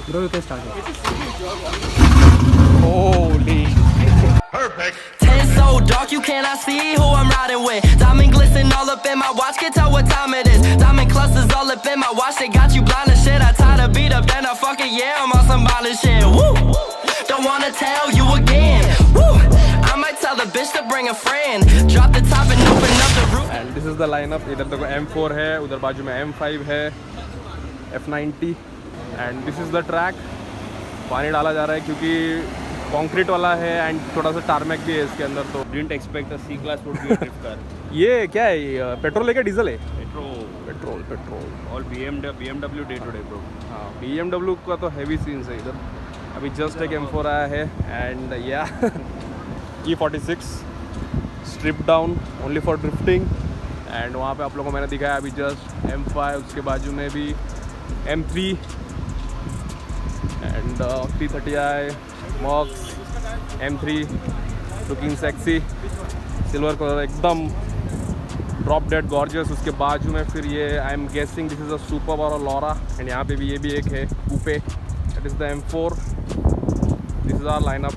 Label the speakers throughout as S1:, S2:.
S1: Bro, you can start it.
S2: Holy.
S3: Perfect. 10 so dark you cannot see who I'm riding with. Diamond glisten all up in my watch, can tell what time it is. Diamond clusters all up in my watch, they got you blind as shit. I tied a beat up, then I fucking yeah, I'm on some violent shit. Woo! Don't wanna tell you again. Woo! I might tell the bitch to bring a friend. Drop the top and open up the roof.
S2: And this is the lineup. इधर देखो M4 है, उधर बाजू में M5 है, F90 and this is the track. पानी डाला जा रहा है क्योंकि कंक्रीट वाला है एंड थोड़ा सा टारमैक भी है इसके अंदर. तो
S4: Didn't expect a C-class would be a drift car.
S2: ये क्या है, पेट्रोल है क्या डीजल है?
S4: Petrol.
S2: Petrol.
S4: All BMW day to day, bro.
S2: हाँ, BMW का तो हैवी सीन्स है इधर. अभी जस्ट एक M4 आया है एंड या E46 strip down only for drifting. And वहाँ पे आप लोगों को मैंने दिखाया अभी जस्ट M5, उसके बाजू में भी M3 and 330i Mox M3 looking sexy silver colour एकदम ड्रॉप डेड गॉर्जियस. उसके बाजू में फिर ये I am guessing this is a super और लॉरा एंड यहाँ पे भी ये भी एक है coupe that is the M4. This is our lineup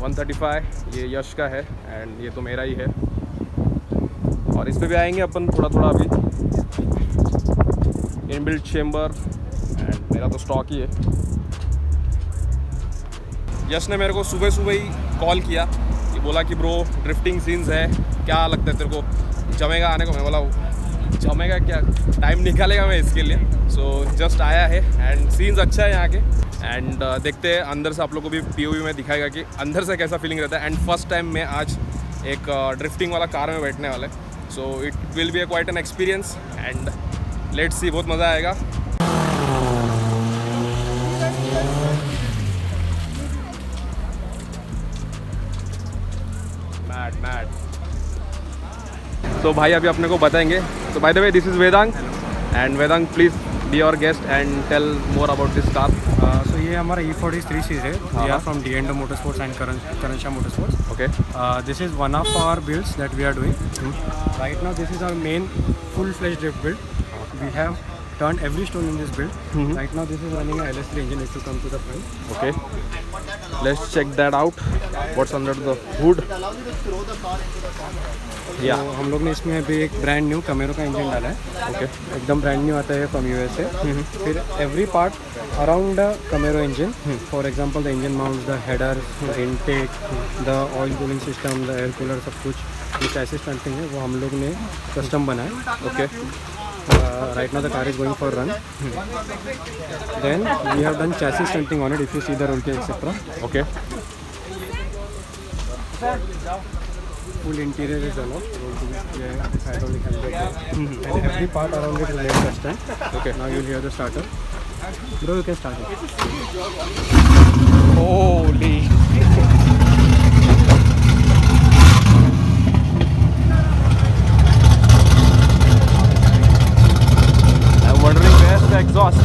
S2: 135. ये यश का है एंड ये तो मेरा ही है और इस पे भी आएंगे अपन थोड़ा अभी. इनबिल्ट चेम्बर एंड मेरा तो स्टॉक ही है. यश ने मेरे को सुबह ही कॉल किया कि बोला कि ब्रो ड्रिफ्टिंग सीन्स है, क्या लगता है तेरे को, जमेगा आने को? मैं बोला जमेगा क्या, टाइम निकालेगा मैं इसके लिए. सो जस्ट आया है एंड सीन्स अच्छा है यहाँ के एंड देखते हैं अंदर से. आप लोगों को भी POV में दिखाएगा कि अंदर से कैसा फीलिंग रहता है. एंड फर्स्ट टाइम मैं आज एक ड्रिफ्टिंग वाला कार में बैठने वाला है. So it will be quite an experience and let's see, बहुत मज़ा आएगा. मैड. तो भाई अभी अपने को बताएंगे. तो by the way this is Vedang and Vedang please be our guest and tell more about this car.
S1: So ये हमारा E46 सीरीज है. We are from D&O MOTORSPORTS and Karansha Motorsports.
S2: Okay.
S1: This is one of our builds that we are doing. Right now this is our main full-fledged drift build. We have turned every stone in this build. Right now this is running a LS3 engine. If you come to the front.
S2: Okay. Let's check that out. What's under the hood?
S1: तो हम लोग ने इसमें अभी एक brand new कमेरो का engine डाला है.
S2: ओके.
S1: एकदम ब्रांड न्यू आता है फ्रॉम USA. फिर every part around the Camaro engine, for example the engine mount, the header, intake, the oil cooling system, the air cooler, सब कुछ जो चैसिस स्टंटिंग है वो हम लोग ने कस्टम बनाया. Okay. Right now the car is going for run. Then we have done chassis stunting on it. If you see the roll cage, etc.
S2: Okay.
S1: Full interior is done. Hydraulic handbrake. And every part around it is made custom.
S2: Okay.
S1: Now you'll hear the starter. Bro, you can start it.
S2: Holy. I'm wondering where's the exhaust.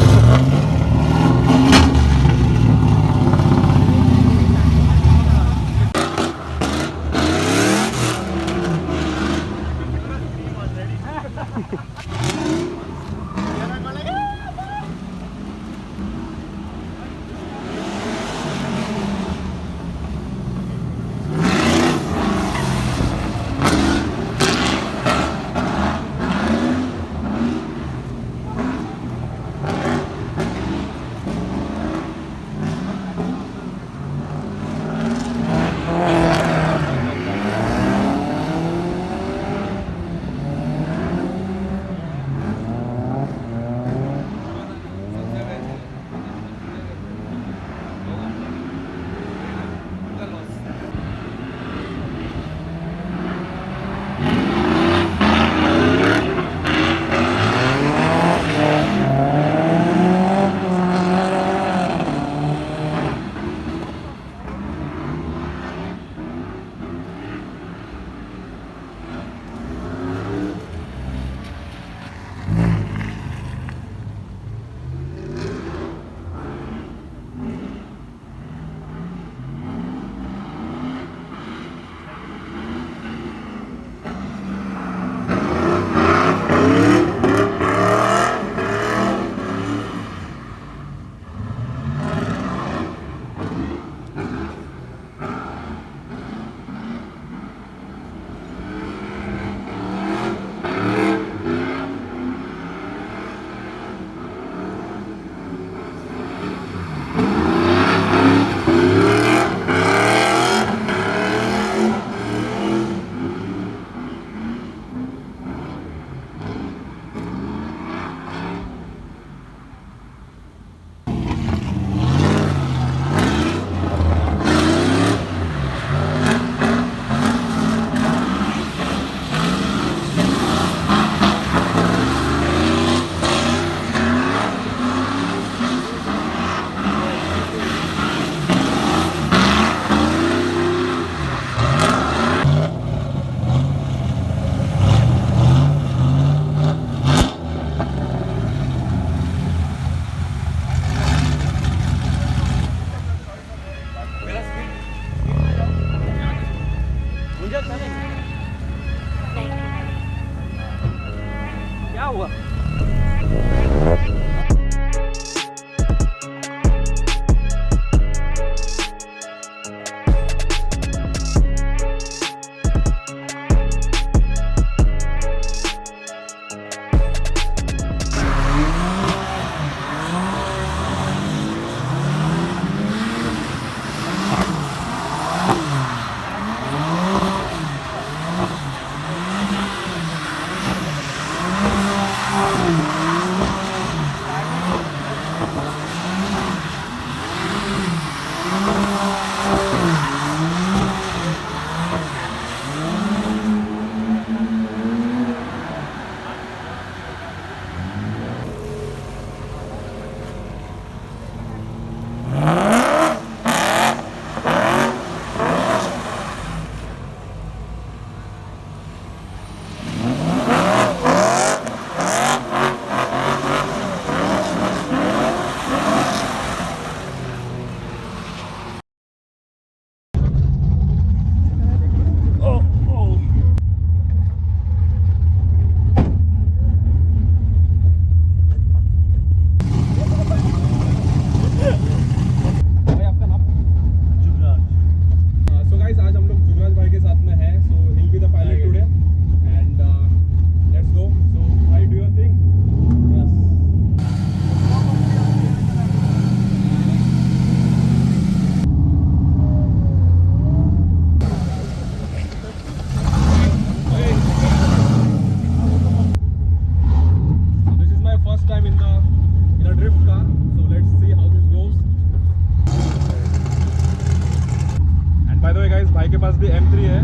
S2: पास भी M3 है,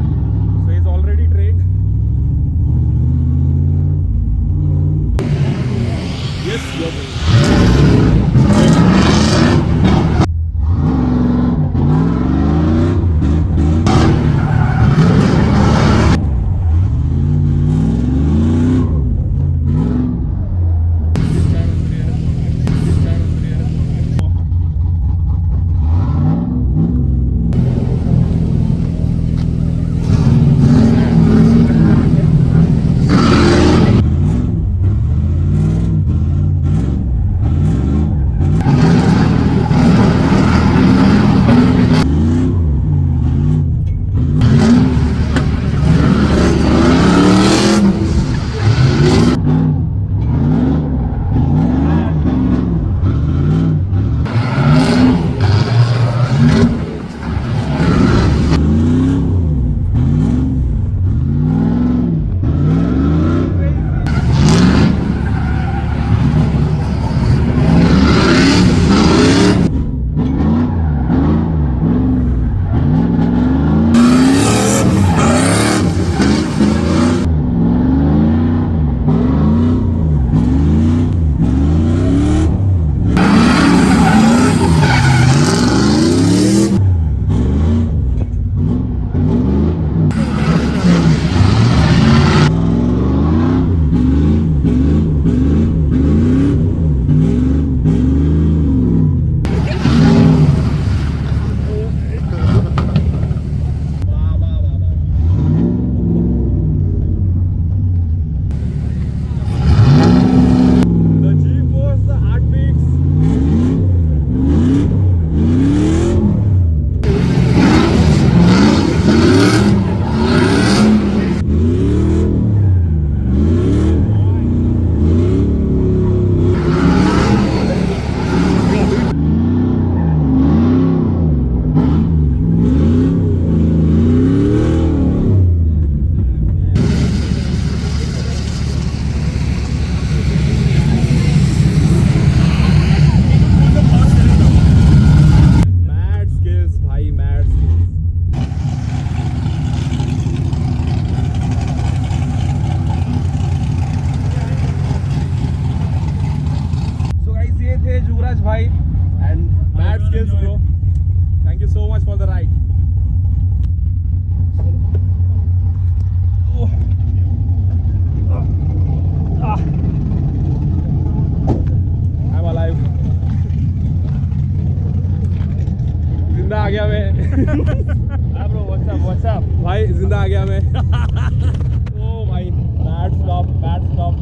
S2: so he's already trained. Yes, Jugraj bhai and mad skills bro. Thank you so much for the ride. I'm alive. जिंदा आ गया मैं.
S4: bro, what's up?
S2: भाई जिंदा आ गया मैं. Oh भाई, bad stop.